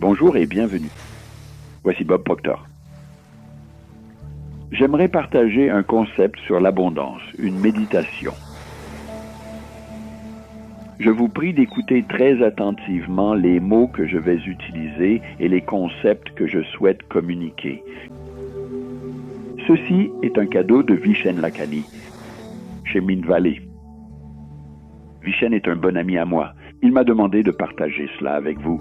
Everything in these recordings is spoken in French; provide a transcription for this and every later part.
Bonjour et bienvenue. Voici Bob Proctor. J'aimerais partager un concept sur l'abondance, une méditation. Je vous prie d'écouter très attentivement les mots que je vais utiliser et les concepts que je souhaite communiquer. Ceci est un cadeau de Vishen Lakhiani, chez Mint Valley. Vishen est un bon ami à moi. Il m'a demandé de partager cela avec vous.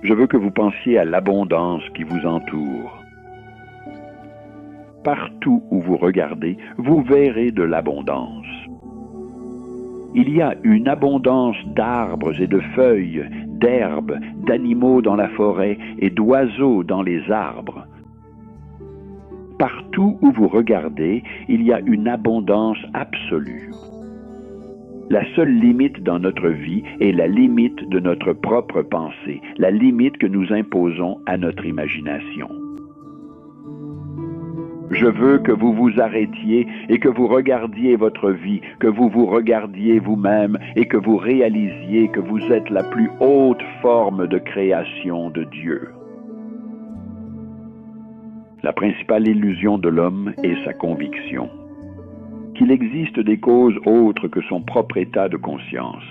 Je veux que vous pensiez à l'abondance qui vous entoure. Partout où vous regardez, vous verrez de l'abondance. Il y a une abondance d'arbres et de feuilles, d'herbes, d'animaux dans la forêt et d'oiseaux dans les arbres. Partout où vous regardez, il y a une abondance absolue. La seule limite dans notre vie est la limite de notre propre pensée, la limite que nous imposons à notre imagination. Je veux que vous vous arrêtiez et que vous regardiez votre vie, que vous vous regardiez vous-même et que vous réalisiez que vous êtes la plus haute forme de création de Dieu. La principale illusion de l'homme est sa conviction qu'il existe des causes autres que son propre état de conscience.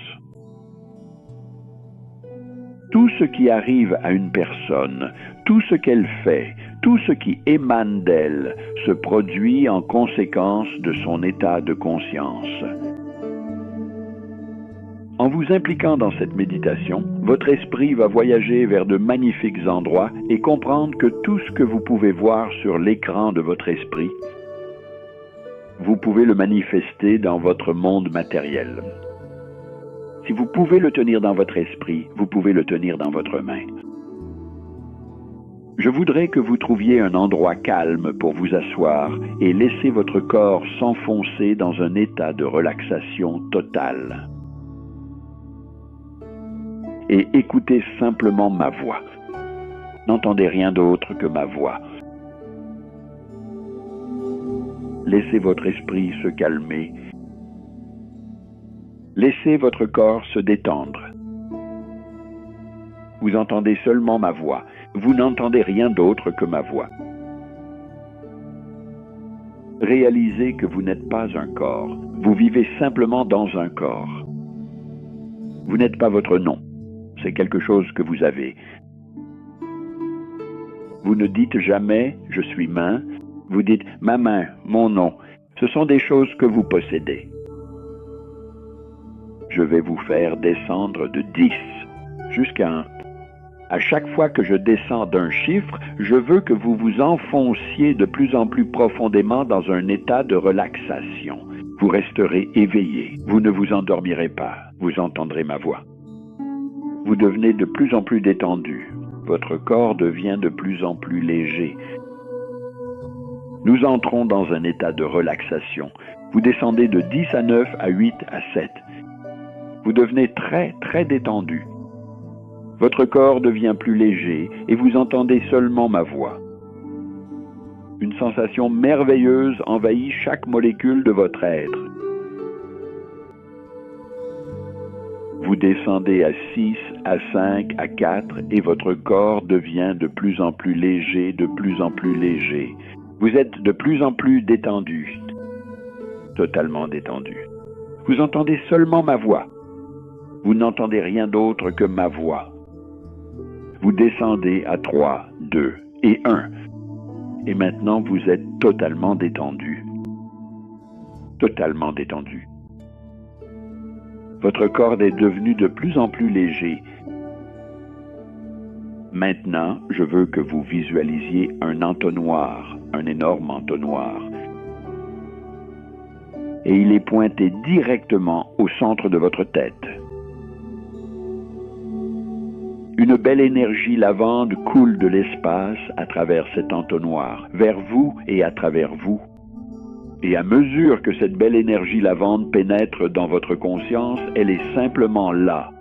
Tout ce qui arrive à une personne, tout ce qu'elle fait, tout ce qui émane d'elle se produit en conséquence de son état de conscience. En vous impliquant dans cette méditation, votre esprit va voyager vers de magnifiques endroits et comprendre que tout ce que vous pouvez voir sur l'écran de votre esprit, vous pouvez le manifester dans votre monde matériel. Si vous pouvez le tenir dans votre esprit, vous pouvez le tenir dans votre main. Je voudrais que vous trouviez un endroit calme pour vous asseoir et laisser votre corps s'enfoncer dans un état de relaxation totale. Et écoutez simplement ma voix. N'entendez rien d'autre que ma voix. Laissez votre esprit se calmer. Laissez votre corps se détendre. Vous entendez seulement ma voix. Vous n'entendez rien d'autre que ma voix. Réalisez que vous n'êtes pas un corps. Vous vivez simplement dans un corps. Vous n'êtes pas votre nom. C'est quelque chose que vous avez. Vous ne dites jamais « je suis main ». Vous dites « ma main, mon nom ». Ce sont des choses que vous possédez. Je vais vous faire descendre de 10 jusqu'à 1. À chaque fois que je descends d'un chiffre, je veux que vous vous enfonciez de plus en plus profondément dans un état de relaxation. Vous resterez éveillé. Vous ne vous endormirez pas. Vous entendrez ma voix. Vous devenez de plus en plus détendu. Votre corps devient de plus en plus léger. Nous entrons dans un état de relaxation. Vous descendez de 10 à 9 à 8 à 7. Vous devenez très, très détendu. Votre corps devient plus léger et vous entendez seulement ma voix. Une sensation merveilleuse envahit chaque molécule de votre être. Vous descendez à 6, à 5, à 4 et votre corps devient de plus en plus léger, de plus en plus léger. Vous êtes de plus en plus détendu, totalement détendu. Vous entendez seulement ma voix. Vous n'entendez rien d'autre que ma voix. Vous descendez à 3, 2 et 1. Et maintenant, vous êtes totalement détendu. Totalement détendu. Votre corps est devenu de plus en plus léger. Maintenant, je veux que vous visualisiez un entonnoir, un énorme entonnoir. Et il est pointé directement au centre de votre tête. Une belle énergie lavande coule de l'espace à travers cet entonnoir, vers vous et à travers vous. Et à mesure que cette belle énergie lavande pénètre dans votre conscience, elle est simplement là.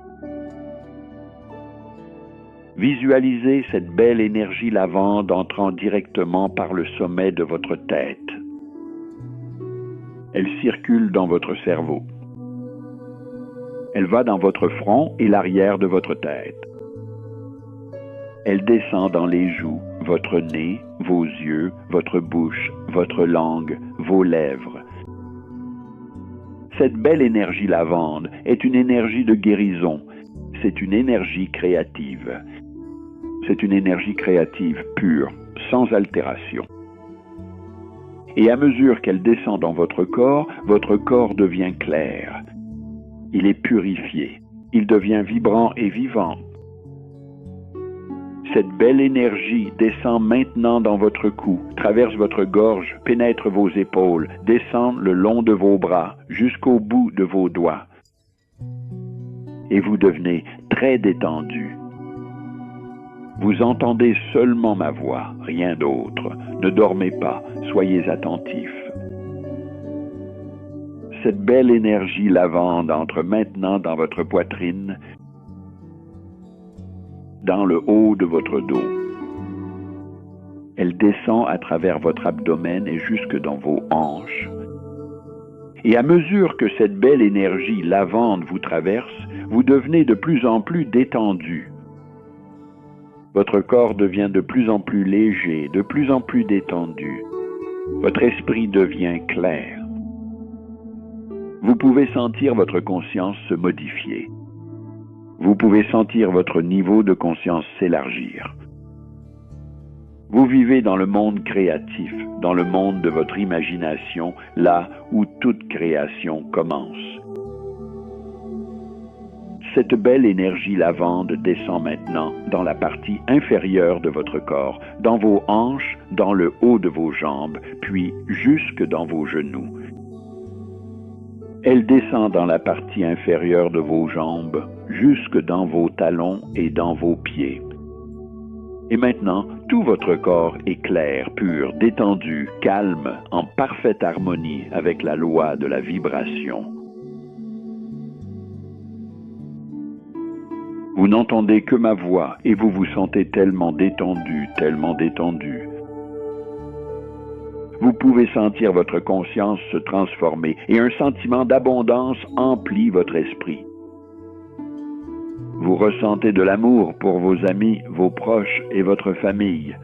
Visualisez cette belle énergie lavande entrant directement par le sommet de votre tête. Elle circule dans votre cerveau. Elle va dans votre front et l'arrière de votre tête. Elle descend dans les joues, votre nez, vos yeux, votre bouche, votre langue, vos lèvres. Cette belle énergie lavande est une énergie de guérison. C'est une énergie créative. C'est une énergie créative pure, sans altération. Et à mesure qu'elle descend dans votre corps devient clair. Il est purifié. Il devient vibrant et vivant. Cette belle énergie descend maintenant dans votre cou, traverse votre gorge, pénètre vos épaules, descend le long de vos bras, jusqu'au bout de vos doigts. Et vous devenez très détendu. Vous entendez seulement ma voix, rien d'autre. Ne dormez pas, soyez attentifs. Cette belle énergie lavande entre maintenant dans votre poitrine, dans le haut de votre dos. Elle descend à travers votre abdomen et jusque dans vos hanches. Et à mesure que cette belle énergie lavande vous traverse, vous devenez de plus en plus détendu. Votre corps devient de plus en plus léger, de plus en plus détendu. Votre esprit devient clair. Vous pouvez sentir votre conscience se modifier. Vous pouvez sentir votre niveau de conscience s'élargir. Vous vivez dans le monde créatif, dans le monde de votre imagination, là où toute création commence. Cette belle énergie lavande descend maintenant dans la partie inférieure de votre corps, dans vos hanches, dans le haut de vos jambes, puis jusque dans vos genoux. Elle descend dans la partie inférieure de vos jambes, jusque dans vos talons et dans vos pieds. Et maintenant, tout votre corps est clair, pur, détendu, calme, en parfaite harmonie avec la loi de la vibration. Vous n'entendez que ma voix et vous vous sentez tellement détendu, tellement détendu. Vous pouvez sentir votre conscience se transformer et un sentiment d'abondance emplit votre esprit. Vous ressentez de l'amour pour vos amis, vos proches et votre famille.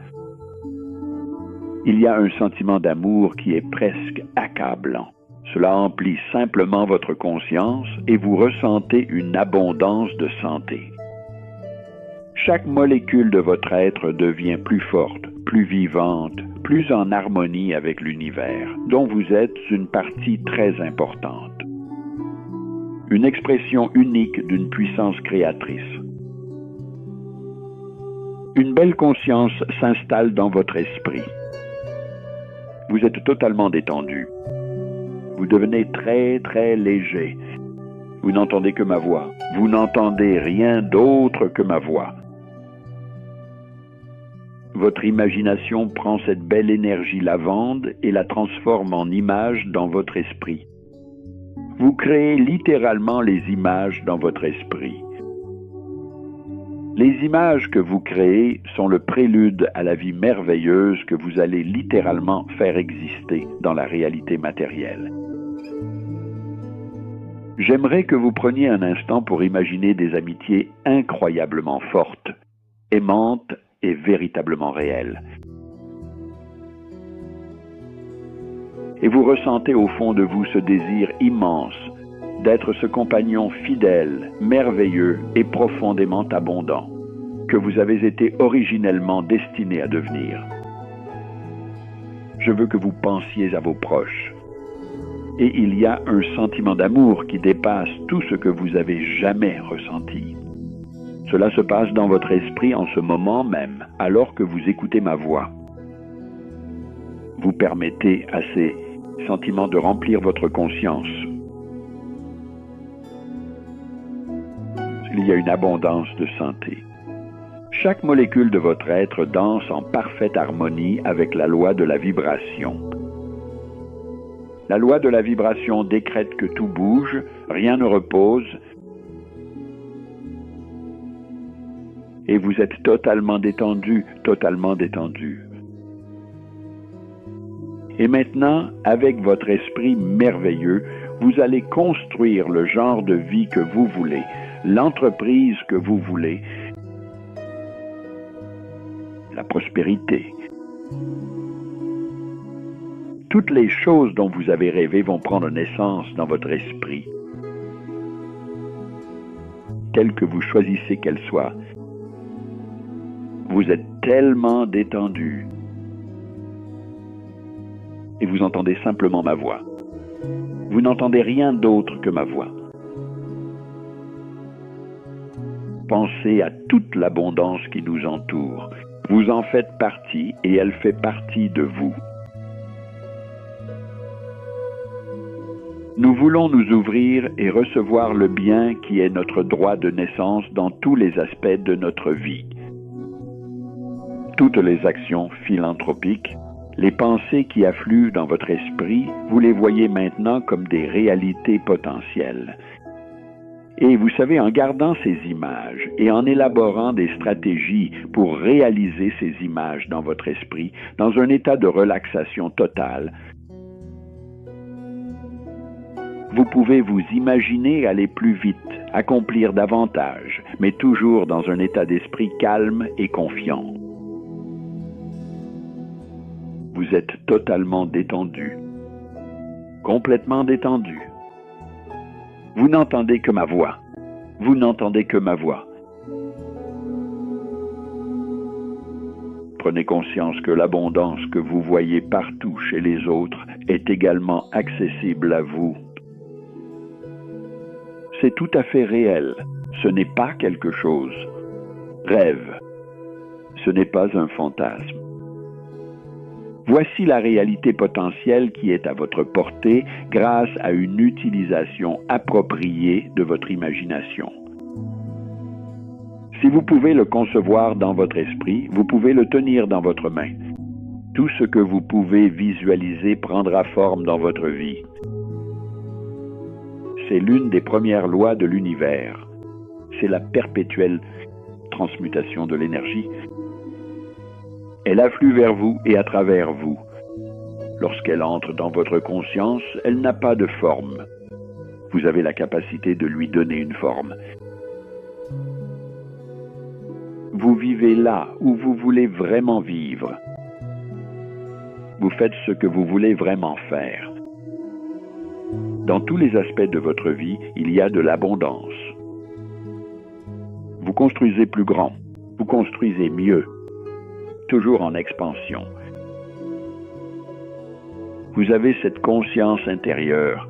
Il y a un sentiment d'amour qui est presque accablant. Cela emplit simplement votre conscience et vous ressentez une abondance de santé. Chaque molécule de votre être devient plus forte, plus vivante, plus en harmonie avec l'univers, dont vous êtes une partie très importante. Une expression unique d'une puissance créatrice. Une belle conscience s'installe dans votre esprit. Vous êtes totalement détendu. Vous devenez très, très léger. Vous n'entendez que ma voix. Vous n'entendez rien d'autre que ma voix. Votre imagination prend cette belle énergie lavande et la transforme en images dans votre esprit. Vous créez littéralement les images dans votre esprit. Les images que vous créez sont le prélude à la vie merveilleuse que vous allez littéralement faire exister dans la réalité matérielle. J'aimerais que vous preniez un instant pour imaginer des amitiés incroyablement fortes, aimantes et véritablement réelles. Et vous ressentez au fond de vous ce désir immense d'être ce compagnon fidèle, merveilleux et profondément abondant que vous avez été originellement destiné à devenir. Je veux que vous pensiez à vos proches. Et il y a un sentiment d'amour qui dépasse tout ce que vous avez jamais ressenti. Cela se passe dans votre esprit en ce moment même, alors que vous écoutez ma voix. Vous permettez à ces sentiments de remplir votre conscience. Il y a une abondance de santé. Chaque molécule de votre être danse en parfaite harmonie avec la loi de la vibration. La loi de la vibration décrète que tout bouge, rien ne repose, et vous êtes totalement détendu, totalement détendu. Et maintenant, avec votre esprit merveilleux, vous allez construire le genre de vie que vous voulez, l'entreprise que vous voulez, la prospérité. Toutes les choses dont vous avez rêvé vont prendre naissance dans votre esprit, telles que vous choisissez qu'elles soient. Vous êtes tellement détendu et vous entendez simplement ma voix. Vous n'entendez rien d'autre que ma voix. Pensez à toute l'abondance qui nous entoure. Vous en faites partie et elle fait partie de vous. Nous voulons nous ouvrir et recevoir le bien qui est notre droit de naissance dans tous les aspects de notre vie. Toutes les actions philanthropiques, les pensées qui affluent dans votre esprit, vous les voyez maintenant comme des réalités potentielles. Et vous savez, en gardant ces images et en élaborant des stratégies pour réaliser ces images dans votre esprit, dans un état de relaxation totale, vous pouvez vous imaginer aller plus vite, accomplir davantage, mais toujours dans un état d'esprit calme et confiant. Vous êtes totalement détendu, complètement détendu. Vous n'entendez que ma voix. Vous n'entendez que ma voix. Prenez conscience que l'abondance que vous voyez partout chez les autres est également accessible à vous. C'est tout à fait réel. Ce n'est pas quelque chose. Rêve. Ce n'est pas un fantasme. Voici la réalité potentielle qui est à votre portée grâce à une utilisation appropriée de votre imagination. Si vous pouvez le concevoir dans votre esprit, vous pouvez le tenir dans votre main. Tout ce que vous pouvez visualiser prendra forme dans votre vie. C'est l'une des premières lois de l'univers. C'est la perpétuelle transmutation de l'énergie. Elle afflue vers vous et à travers vous. Lorsqu'elle entre dans votre conscience, elle n'a pas de forme. Vous avez la capacité de lui donner une forme. Vous vivez là où vous voulez vraiment vivre. Vous faites ce que vous voulez vraiment faire. Dans tous les aspects de votre vie, il y a de l'abondance. Vous construisez plus grand, vous construisez mieux, toujours en expansion. Vous avez cette conscience intérieure.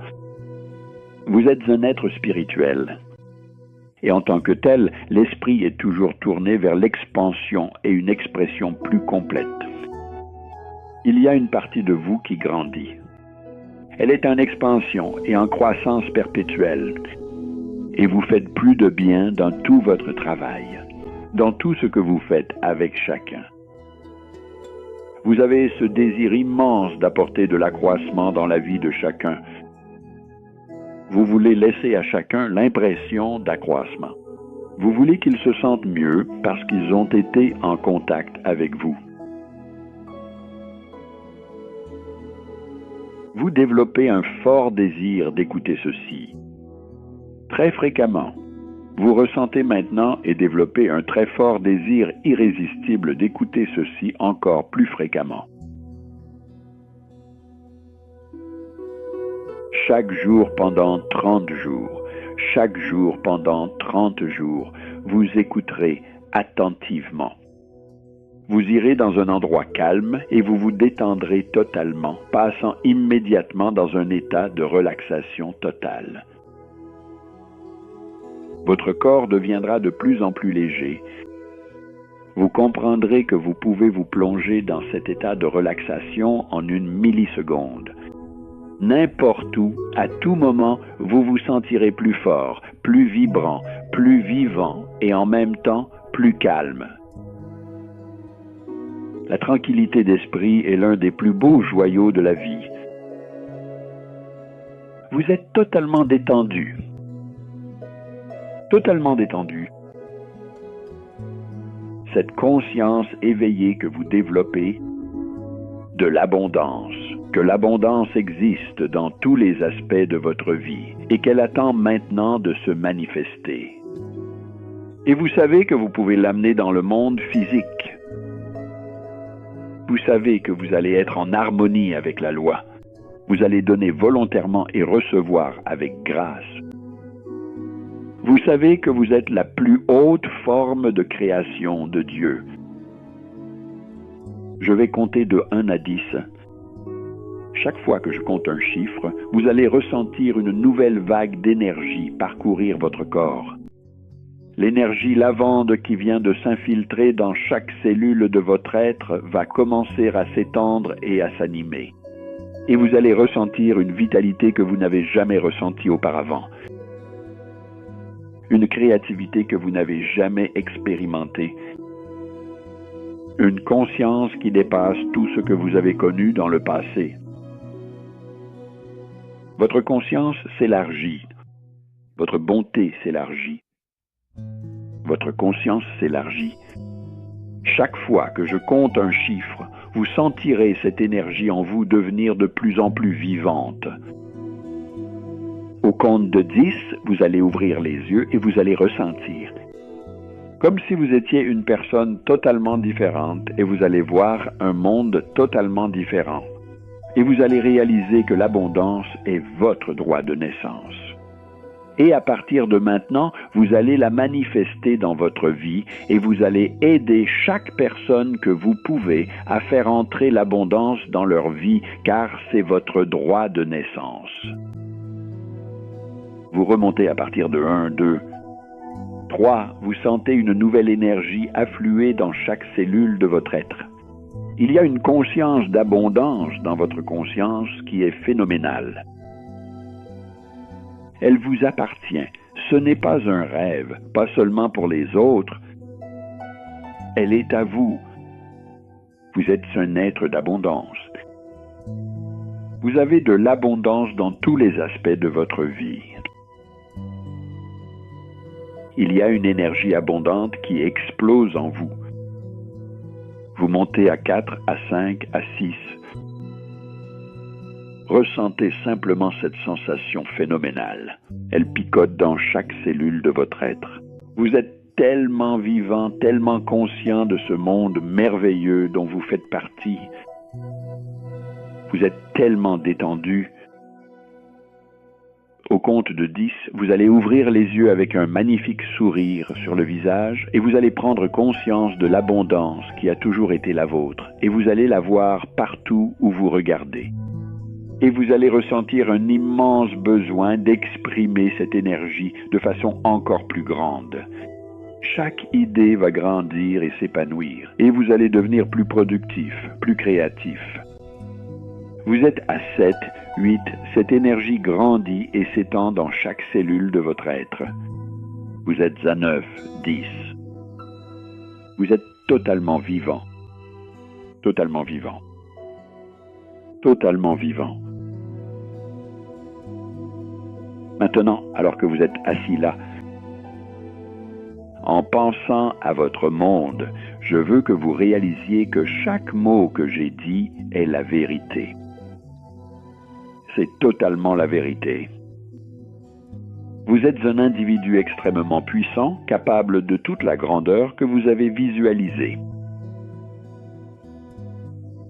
Vous êtes un être spirituel. Et en tant que tel, l'esprit est toujours tourné vers l'expansion et une expression plus complète. Il y a une partie de vous qui grandit. Elle est en expansion et en croissance perpétuelle. Et vous faites plus de bien dans tout votre travail, dans tout ce que vous faites avec chacun. Vous avez ce désir immense d'apporter de l'accroissement dans la vie de chacun. Vous voulez laisser à chacun l'impression d'accroissement. Vous voulez qu'ils se sentent mieux parce qu'ils ont été en contact avec vous. Vous développez un fort désir d'écouter ceci. Très fréquemment, vous ressentez maintenant et développez un très fort désir irrésistible d'écouter ceci encore plus fréquemment. Chaque jour pendant 30 jours, chaque jour pendant 30 jours, vous écouterez attentivement. Vous irez dans un endroit calme et vous vous détendrez totalement, passant immédiatement dans un état de relaxation totale. Votre corps deviendra de plus en plus léger. Vous comprendrez que vous pouvez vous plonger dans cet état de relaxation en une milliseconde. N'importe où, à tout moment, vous vous sentirez plus fort, plus vibrant, plus vivant et en même temps plus calme. La tranquillité d'esprit est l'un des plus beaux joyaux de la vie. Vous êtes totalement détendu. Totalement détendu. Cette conscience éveillée que vous développez de l'abondance que l'abondance existe dans tous les aspects de votre vie et qu'elle attend maintenant de se manifester. Et vous savez que vous pouvez l'amener dans le monde physique. Vous savez que vous allez être en harmonie avec la loi. Vous allez donner volontairement et recevoir avec grâce. Vous savez que vous êtes la plus haute forme de création de Dieu. Je vais compter de 1 à 10. Chaque fois que je compte un chiffre, vous allez ressentir une nouvelle vague d'énergie parcourir votre corps. L'énergie lavande qui vient de s'infiltrer dans chaque cellule de votre être va commencer à s'étendre et à s'animer. Et vous allez ressentir une vitalité que vous n'avez jamais ressentie auparavant. Une créativité que vous n'avez jamais expérimentée. Une conscience qui dépasse tout ce que vous avez connu dans le passé. Votre conscience s'élargit. Votre bonté s'élargit. Votre conscience s'élargit. Chaque fois que je compte un chiffre, vous sentirez cette énergie en vous devenir de plus en plus vivante. Au compte de 10, vous allez ouvrir les yeux et vous allez ressentir. Comme si vous étiez une personne totalement différente et vous allez voir un monde totalement différent. Et vous allez réaliser que l'abondance est votre droit de naissance. Et à partir de maintenant, vous allez la manifester dans votre vie et vous allez aider chaque personne que vous pouvez à faire entrer l'abondance dans leur vie, car c'est votre droit de naissance. Vous remontez à partir de 1, 2, 3, vous sentez une nouvelle énergie affluer dans chaque cellule de votre être. Il y a une conscience d'abondance dans votre conscience qui est phénoménale. Elle vous appartient. Ce n'est pas un rêve, pas seulement pour les autres. Elle est à vous. Vous êtes un être d'abondance. Vous avez de l'abondance dans tous les aspects de votre vie. Il y a une énergie abondante qui explose en vous. Vous montez à 4, à 5, à 6. Ressentez simplement cette sensation phénoménale. Elle picote dans chaque cellule de votre être. Vous êtes tellement vivant, tellement conscient de ce monde merveilleux dont vous faites partie. Vous êtes tellement détendu. Au compte de 10, vous allez ouvrir les yeux avec un magnifique sourire sur le visage et vous allez prendre conscience de l'abondance qui a toujours été la vôtre et vous allez la voir partout où vous regardez. Et vous allez ressentir un immense besoin d'exprimer cette énergie de façon encore plus grande. Chaque idée va grandir et s'épanouir, et vous allez devenir plus productif, plus créatif. Vous êtes à 7, 8, cette énergie grandit et s'étend dans chaque cellule de votre être. Vous êtes à 9, 10. Vous êtes totalement vivant. Totalement vivant. Totalement vivant. Maintenant, alors que vous êtes assis là, en pensant à votre monde, je veux que vous réalisiez que chaque mot que j'ai dit est la vérité. C'est totalement la vérité. Vous êtes un individu extrêmement puissant, capable de toute la grandeur que vous avez visualisée.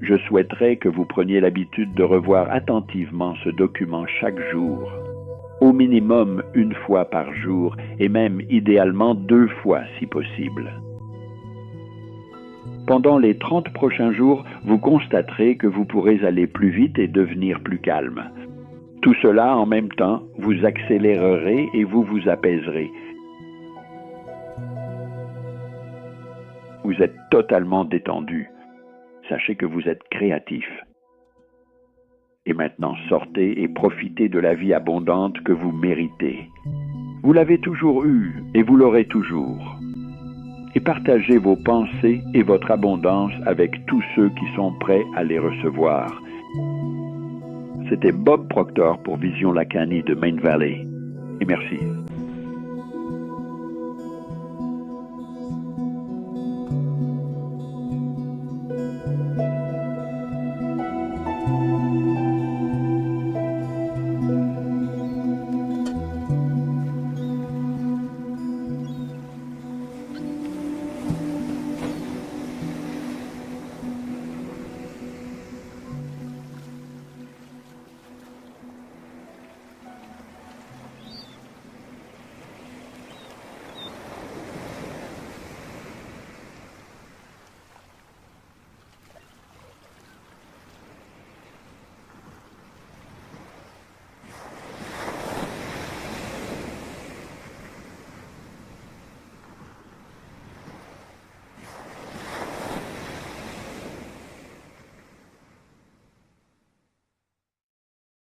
Je souhaiterais que vous preniez l'habitude de revoir attentivement ce document chaque jour, au minimum 1 fois par jour, et même idéalement 2 fois si possible. Pendant les 30 prochains jours, vous constaterez que vous pourrez aller plus vite et devenir plus calme. Tout cela en même temps, vous accélérerez et vous vous apaiserez. Vous êtes totalement détendu. Sachez que vous êtes créatif. Et maintenant, sortez et profitez de la vie abondante que vous méritez. Vous l'avez toujours eue et vous l'aurez toujours. Et partagez vos pensées et votre abondance avec tous ceux qui sont prêts à les recevoir. C'était Bob Proctor pour Vision Lacani de Main Valley. Et merci.